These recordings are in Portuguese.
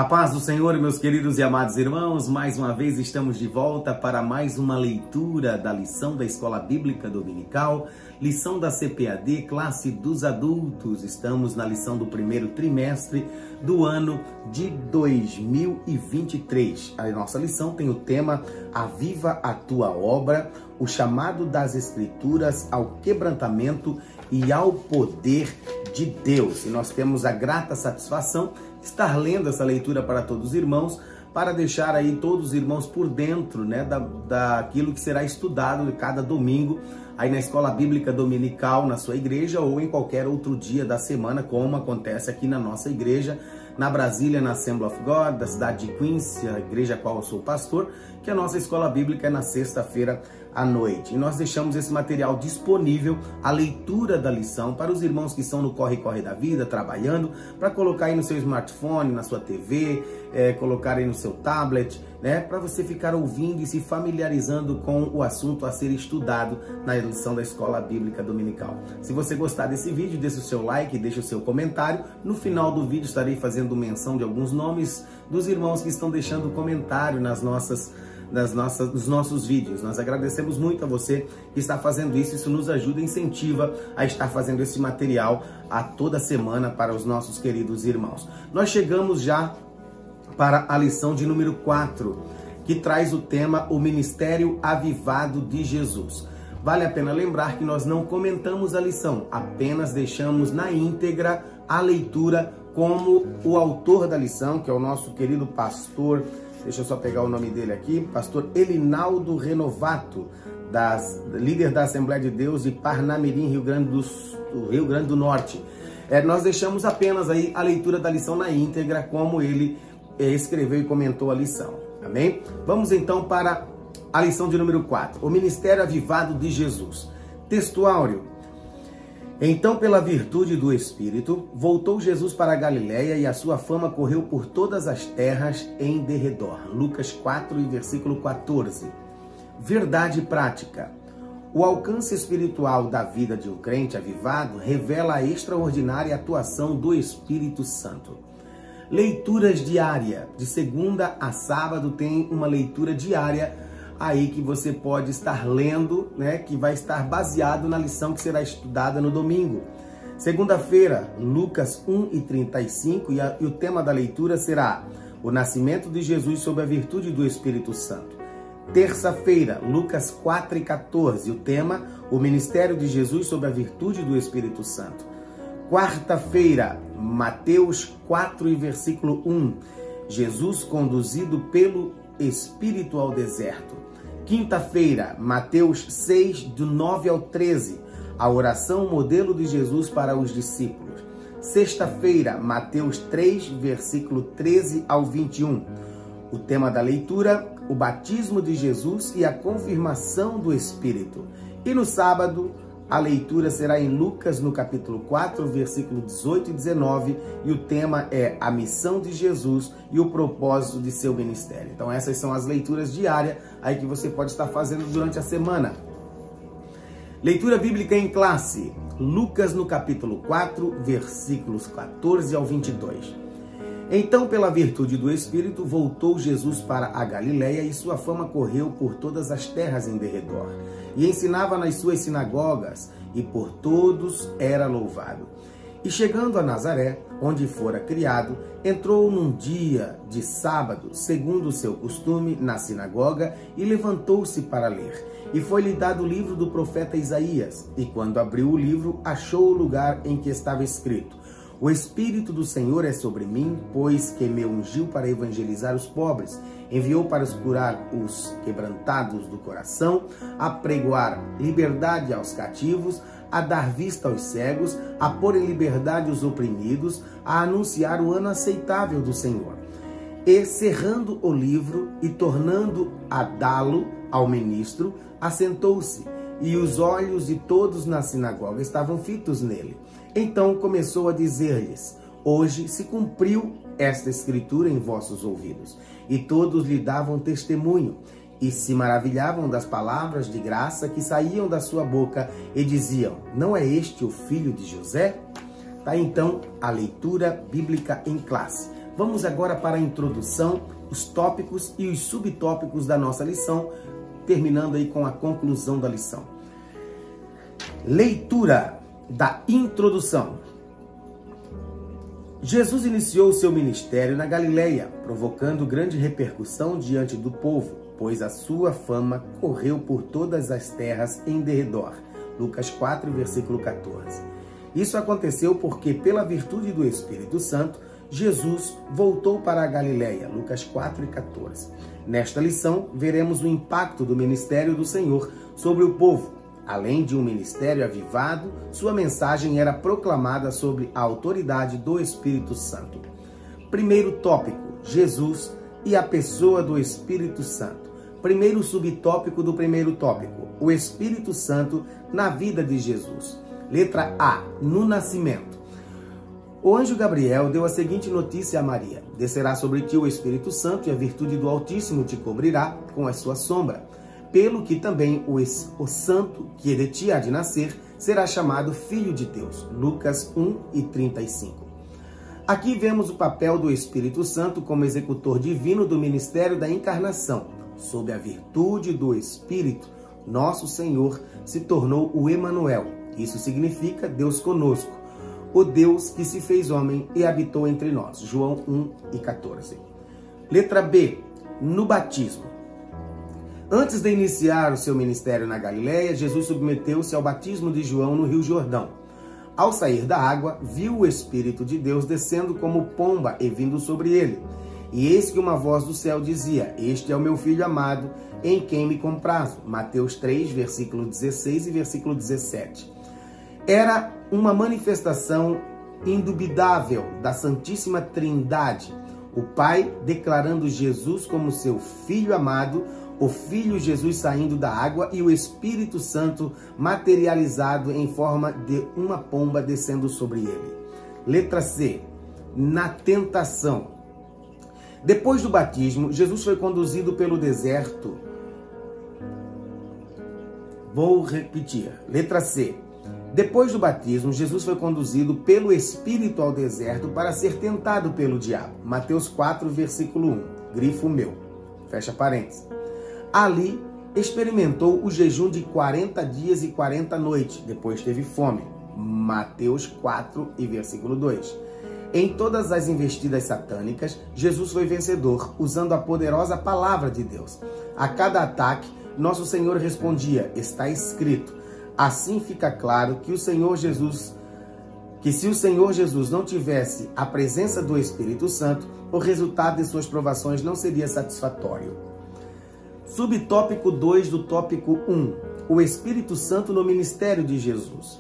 A paz do Senhor, meus queridos e amados irmãos, mais uma vez estamos de volta para mais uma leitura da lição da Escola Bíblica Dominical, lição da CPAD, classe dos adultos. Estamos na lição do primeiro trimestre do ano de 2023. A nossa lição tem o tema Aviva a Tua Obra, o chamado das Escrituras ao quebrantamento e ao poder de Deus. E nós temos a grata satisfação de estar lendo essa leitura para todos os irmãos, para deixar aí todos os irmãos por dentro, daquilo que será estudado cada domingo aí na Escola Bíblica Dominical, na sua igreja ou em qualquer outro dia da semana, como acontece aqui na nossa igreja, na Brasília, na Assembly of God, da cidade de Queens, a igreja a qual eu sou pastor, que a nossa Escola Bíblica é na sexta-feira à noite. E nós deixamos esse material disponível, a leitura da lição, para os irmãos que estão no corre-corre da vida, trabalhando, para colocar aí no seu smartphone, na sua TV, colocar aí no seu tablet, para você ficar ouvindo e se familiarizando com o assunto a ser estudado na lição da Escola Bíblica Dominical. Se você gostar desse vídeo, deixe o seu like, deixe o seu comentário. No final do vídeo estarei fazendo menção de alguns nomes dos irmãos que estão deixando comentário nos nossos vídeos. Nós agradecemos muito a você que está fazendo isso. Isso nos ajuda e incentiva a estar fazendo esse material a toda semana para os nossos queridos irmãos. Nós chegamos já para a lição de número 4, que traz o tema O Ministério Avivado de Jesus. Vale a pena lembrar que nós não comentamos a lição, apenas deixamos na íntegra a leitura, como o autor da lição, que é o nosso querido pastor, deixa eu só pegar o nome dele aqui, pastor Elinaldo Renovato, líder da Assembleia de Deus de Parnamirim, Rio Grande do Norte. Nós deixamos apenas aí a leitura da lição na íntegra, como ele escreveu e comentou a lição. Amém? Vamos então para a lição de número 4, o Ministério Avivado de Jesus. Texto áureo. Então, pela virtude do Espírito, voltou Jesus para a Galiléia e a sua fama correu por todas as terras em derredor. Lucas 4, versículo 14. Verdade prática. O alcance espiritual da vida de um crente avivado revela a extraordinária atuação do Espírito Santo. Leituras diárias. De segunda a sábado tem uma leitura diária aí que você pode estar lendo, que vai estar baseado na lição que será estudada no domingo. Segunda-feira, Lucas 1:35, e o tema da leitura será o nascimento de Jesus sob a virtude do Espírito Santo. Terça-feira, Lucas 4:14, o tema, o ministério de Jesus sob a virtude do Espírito Santo. Quarta-feira, Mateus 4, versículo 1, Jesus conduzido pelo Espírito ao deserto. Quinta-feira, Mateus 6, do 9 ao 13, a oração modelo de Jesus para os discípulos. Sexta-feira, Mateus 3, versículo 13 ao 21. O tema da leitura, o batismo de Jesus e a confirmação do Espírito. E no sábado, a leitura será em Lucas, no capítulo 4, versículo 18 e 19, e o tema é a missão de Jesus e o propósito de seu ministério. Então essas são as leituras diárias aí que você pode estar fazendo durante a semana. Leitura bíblica em classe, Lucas no capítulo 4, versículos 14 ao 22. Então, pela virtude do Espírito, voltou Jesus para a Galiléia e sua fama correu por todas as terras em derredor. E ensinava nas suas sinagogas, e por todos era louvado. E chegando a Nazaré, onde fora criado, entrou num dia de sábado, segundo o seu costume, na sinagoga, e levantou-se para ler. E foi-lhe dado o livro do profeta Isaías, e quando abriu o livro, achou o lugar em que estava escrito: O Espírito do Senhor é sobre mim, pois que me ungiu para evangelizar os pobres, enviou para curar os quebrantados do coração, a pregoar liberdade aos cativos, a dar vista aos cegos, a pôr em liberdade os oprimidos, a anunciar o ano aceitável do Senhor. E cerrando o livro e tornando a dá-lo ao ministro, assentou-se, e os olhos de todos na sinagoga estavam fitos nele. Então começou a dizer-lhes: Hoje se cumpriu esta escritura em vossos ouvidos. E todos lhe davam testemunho, e se maravilhavam das palavras de graça que saíam da sua boca, e diziam: Não é este o filho de José? Tá então a leitura bíblica em classe. Vamos agora para a introdução, os tópicos e os subtópicos da nossa lição, terminando aí com a conclusão da lição. Leitura da introdução. Jesus iniciou seu ministério na Galileia, provocando grande repercussão diante do povo, pois a sua fama correu por todas as terras em derredor. Lucas 4, versículo 14. Isso aconteceu porque, pela virtude do Espírito Santo, Jesus voltou para a Galileia. Lucas 4 e 14. Nesta lição, veremos o impacto do ministério do Senhor sobre o povo. Além de um ministério avivado, sua mensagem era proclamada sobre a autoridade do Espírito Santo. Primeiro tópico, Jesus e a pessoa do Espírito Santo. Primeiro subtópico do primeiro tópico, o Espírito Santo na vida de Jesus. Letra A, no nascimento. O anjo Gabriel deu a seguinte notícia a Maria: descerá sobre ti o Espírito Santo e a virtude do Altíssimo te cobrirá com a sua sombra. Pelo que também o santo que de ti há de nascer será chamado Filho de Deus. Lucas 1 e 35. Aqui vemos o papel do Espírito Santo como executor divino do ministério da encarnação. Sob a virtude do Espírito, nosso Senhor se tornou o Emanuel. Isso significa Deus conosco, o Deus que se fez homem e habitou entre nós. João 1 e 14. Letra B, no batismo. Antes de iniciar o seu ministério na Galileia, Jesus submeteu-se ao batismo de João no Rio Jordão. Ao sair da água, viu o Espírito de Deus descendo como pomba e vindo sobre ele. E eis que uma voz do céu dizia: este é o meu Filho amado, em quem me comprazo. Mateus 3, versículo 16 e versículo 17. Era uma manifestação indubitável da Santíssima Trindade, o Pai declarando Jesus como seu Filho amado, o Filho Jesus saindo da água e o Espírito Santo materializado em forma de uma pomba descendo sobre ele. Letra C, na tentação. Depois do batismo, Jesus foi conduzido pelo deserto. Vou repetir. Letra C. Depois do batismo, Jesus foi conduzido pelo Espírito ao deserto para ser tentado pelo diabo. Mateus 4, versículo 1. Grifo meu. Fecha parênteses. Ali, experimentou o jejum de 40 dias e 40 noites. Depois teve fome. Mateus 4 e versículo 2. Em todas as investidas satânicas, Jesus foi vencedor, usando a poderosa palavra de Deus. A cada ataque, nosso Senhor respondia: está escrito. Assim fica claro que se o Senhor Jesus não tivesse a presença do Espírito Santo, o resultado de suas provações não seria satisfatório. Subtópico 2 do tópico 1. O Espírito Santo no ministério de Jesus.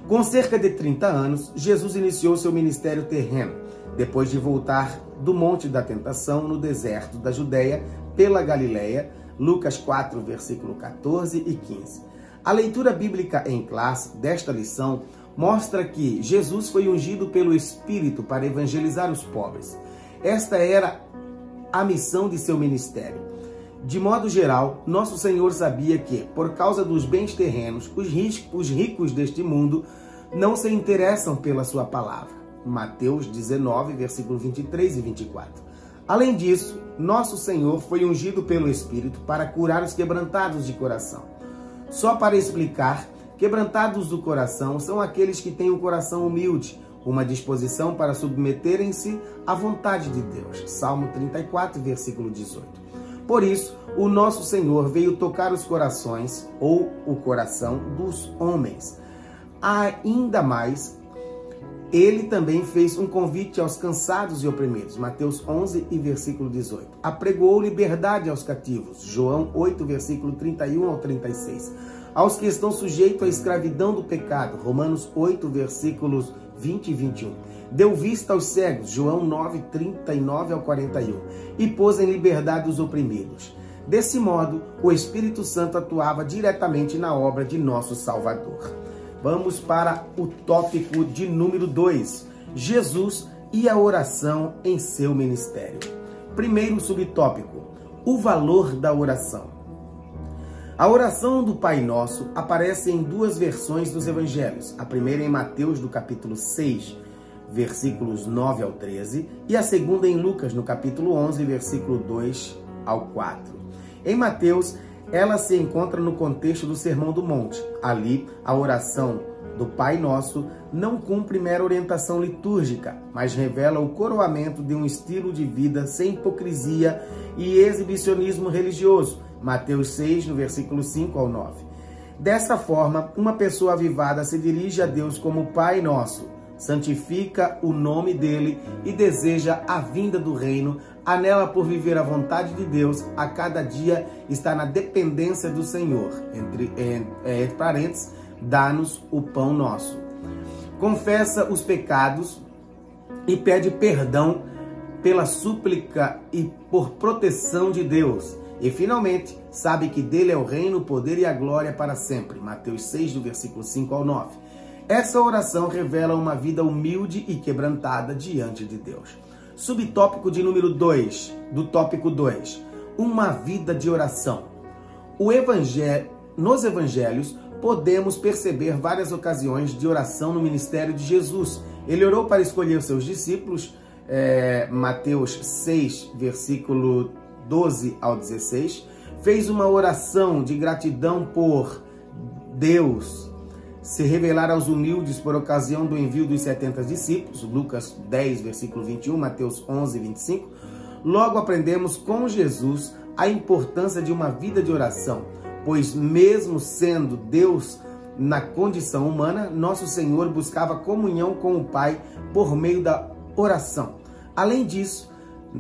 Com cerca de 30 anos, Jesus iniciou seu ministério terreno, depois de voltar do Monte da Tentação no deserto da Judéia pela Galileia, Lucas 4, versículo 14 e 15. A leitura bíblica em classe desta lição mostra que Jesus foi ungido pelo Espírito para evangelizar os pobres. Esta era a missão de seu ministério. De modo geral, nosso Senhor sabia que, por causa dos bens terrenos, os ricos deste mundo não se interessam pela sua palavra. Mateus 19, versículo 23 e 24. Além disso, nosso Senhor foi ungido pelo Espírito para curar os quebrantados de coração. Só para explicar, quebrantados do coração são aqueles que têm um coração humilde, uma disposição para submeterem-se à vontade de Deus. Salmo 34, versículo 18. Por isso, o nosso Senhor veio tocar os corações, ou o coração, dos homens. Ainda mais, ele também fez um convite aos cansados e oprimidos. Mateus 11 e versículo 18. Apregoou liberdade aos cativos. João 8, versículo 31 ao 36. Aos que estão sujeitos à escravidão do pecado. Romanos 8, versículos 20 e 21. Deu vista aos cegos. João 9, 39 ao 41. E pôs em liberdade os oprimidos. Desse modo, o Espírito Santo atuava diretamente na obra de nosso Salvador. Vamos para o tópico de número 2, Jesus e a oração em seu ministério. Primeiro subtópico, o valor da oração. A oração do Pai Nosso aparece em duas versões dos evangelhos. A primeira em Mateus, do capítulo 6, versículos 9 ao 13, e a segunda em Lucas, no capítulo 11, versículo 2 ao 4. Em Mateus, ela se encontra no contexto do Sermão do Monte. Ali, a oração do Pai Nosso não cumpre mera orientação litúrgica, mas revela o coroamento de um estilo de vida sem hipocrisia e exibicionismo religioso. Mateus 6, no versículo 5 ao 9. Dessa forma, uma pessoa avivada se dirige a Deus como Pai Nosso, santifica o nome dele e deseja a vinda do reino, anela por viver a vontade de Deus, a cada dia está na dependência do Senhor. Entre parênteses, dá-nos o pão nosso. Confessa os pecados e pede perdão pela súplica e por proteção de Deus. E finalmente, sabe que dele é o reino, o poder e a glória para sempre. Mateus 6, do versículo 5 ao 9. Essa oração revela uma vida humilde e quebrantada diante de Deus. Subtópico de número 2, do tópico 2. Uma vida de oração. Nos evangelhos, podemos perceber várias ocasiões de oração no ministério de Jesus. Ele orou para escolher os seus discípulos, Mateus 6, versículo 12 ao 16. Fez uma oração de gratidão por Deus se revelar aos humildes por ocasião do envio dos 70 discípulos, Lucas 10, versículo 21, Mateus 11, 25. Logo aprendemos com Jesus a importância de uma vida de oração, pois mesmo sendo Deus na condição humana, nosso Senhor buscava comunhão com o Pai por meio da oração. Além disso,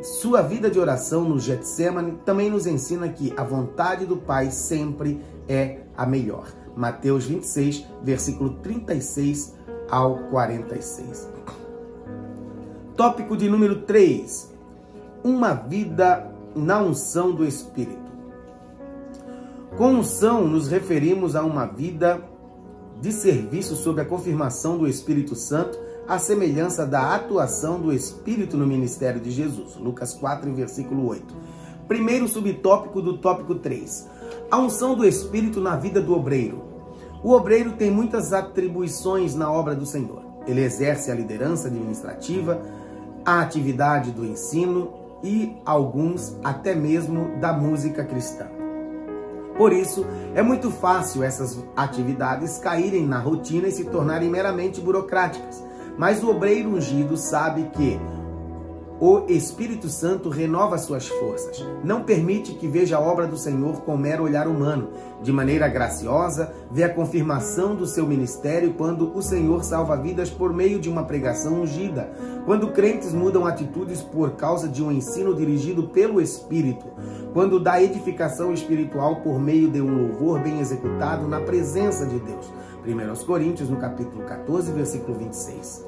sua vida de oração no Getsemane também nos ensina que a vontade do Pai sempre é a melhor. Mateus 26, versículo 36 ao 46. Tópico de número 3. Uma vida na unção do Espírito. Com unção, nos referimos a uma vida de serviço sob a confirmação do Espírito Santo, à semelhança da atuação do Espírito no ministério de Jesus. Lucas 4, versículo 8. Primeiro subtópico do tópico 3. A unção do Espírito na vida do obreiro. O obreiro tem muitas atribuições na obra do Senhor. Ele exerce a liderança administrativa, a atividade do ensino e alguns até mesmo da música cristã. Por isso, é muito fácil essas atividades caírem na rotina e se tornarem meramente burocráticas. Mas o obreiro ungido sabe que o Espírito Santo renova suas forças. Não permite que veja a obra do Senhor com mero olhar humano. De maneira graciosa, vê a confirmação do seu ministério quando o Senhor salva vidas por meio de uma pregação ungida. Quando crentes mudam atitudes por causa de um ensino dirigido pelo Espírito. Quando dá edificação espiritual por meio de um louvor bem executado na presença de Deus. 1 Coríntios, no capítulo 14, versículo 26.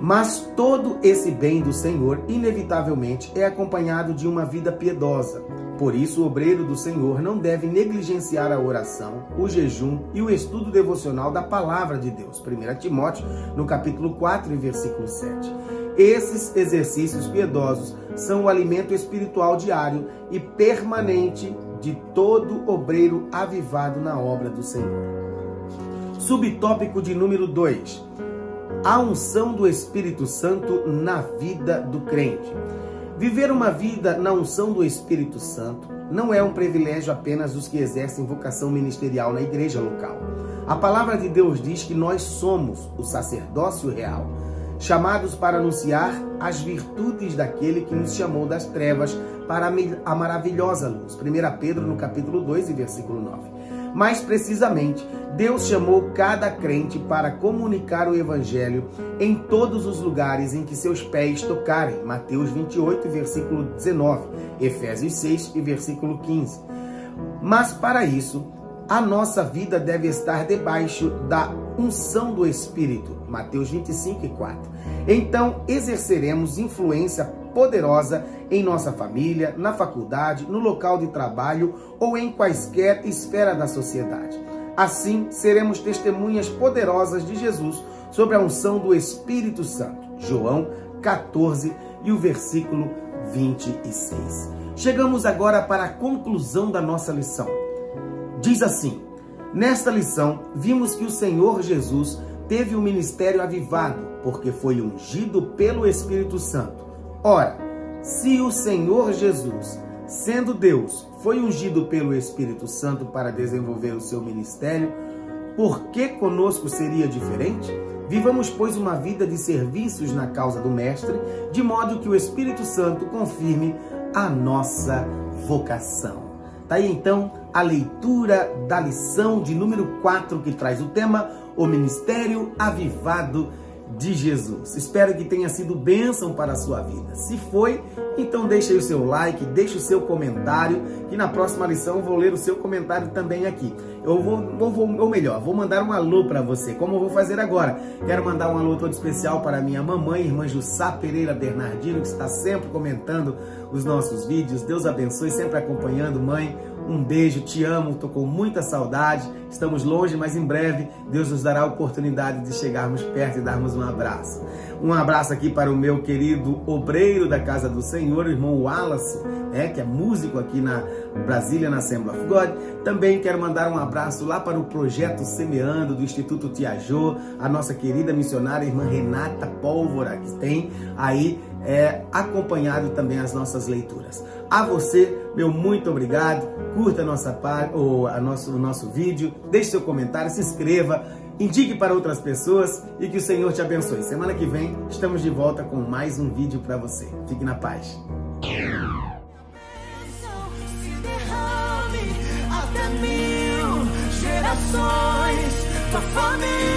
Mas todo esse bem do Senhor, inevitavelmente, é acompanhado de uma vida piedosa. Por isso, o obreiro do Senhor não deve negligenciar a oração, o jejum e o estudo devocional da palavra de Deus. 1 Timóteo, no capítulo 4, versículo 7. Esses exercícios piedosos são o alimento espiritual diário e permanente de todo obreiro avivado na obra do Senhor. Subtópico de número 2. A unção do Espírito Santo na vida do crente. Viver uma vida na unção do Espírito Santo não é um privilégio apenas dos que exercem vocação ministerial na igreja local. A palavra de Deus diz que nós somos o sacerdócio real, chamados para anunciar as virtudes daquele que nos chamou das trevas para a maravilhosa luz. 1 Pedro, no capítulo 2, versículo 9. Mais precisamente, Deus chamou cada crente para comunicar o Evangelho em todos os lugares em que seus pés tocarem. Mateus 28, versículo 19, Efésios 6, versículo 15. Mas para isso, a nossa vida deve estar debaixo da unção do Espírito. Mateus 25, 4. Então, exerceremos influência poderosa em nossa família, na faculdade, no local de trabalho ou em quaisquer esfera da sociedade. Assim, seremos testemunhas poderosas de Jesus sobre a unção do Espírito Santo. João 14 e o versículo 26. Chegamos agora para a conclusão da nossa lição. Diz assim: nesta lição, vimos que o Senhor Jesus teve um ministério avivado porque foi ungido pelo Espírito Santo. Ora, se o Senhor Jesus, sendo Deus, foi ungido pelo Espírito Santo para desenvolver o seu ministério, por que conosco seria diferente? Vivamos, pois, uma vida de serviços na causa do Mestre, de modo que o Espírito Santo confirme a nossa vocação. Tá aí, então, a leitura da lição de número 4, que traz o tema O Ministério Avivado de Jesus. Espero que tenha sido bênção para a sua vida. Se foi, então deixe aí o seu like, deixe o seu comentário, que na próxima lição eu vou ler o seu comentário também aqui. Eu vou mandar um alô para você, como eu vou fazer agora. Quero mandar um alô todo especial para minha mamãe, irmã Jussá Pereira Bernardino, que está sempre comentando os nossos vídeos. Deus abençoe, sempre acompanhando, mãe. Um beijo, te amo, estou com muita saudade. Estamos longe, mas em breve Deus nos dará a oportunidade de chegarmos perto e darmos um abraço. Um abraço aqui para o meu querido obreiro da Casa do Senhor, o irmão Wallace, que é músico aqui na Brasília, na Assembly of God. Também quero mandar um abraço lá para o Projeto Semeando, do Instituto Tiajô, a nossa querida missionária, irmã Renata Pólvora, que tem aí acompanhado também as nossas leituras. A você, meu muito obrigado. Curta o nosso vídeo, deixe seu comentário, se inscreva, indique para outras pessoas e que o Senhor te abençoe. Semana que vem estamos de volta com mais um vídeo para você. Fique na paz. Até 1000 gerações, tua família.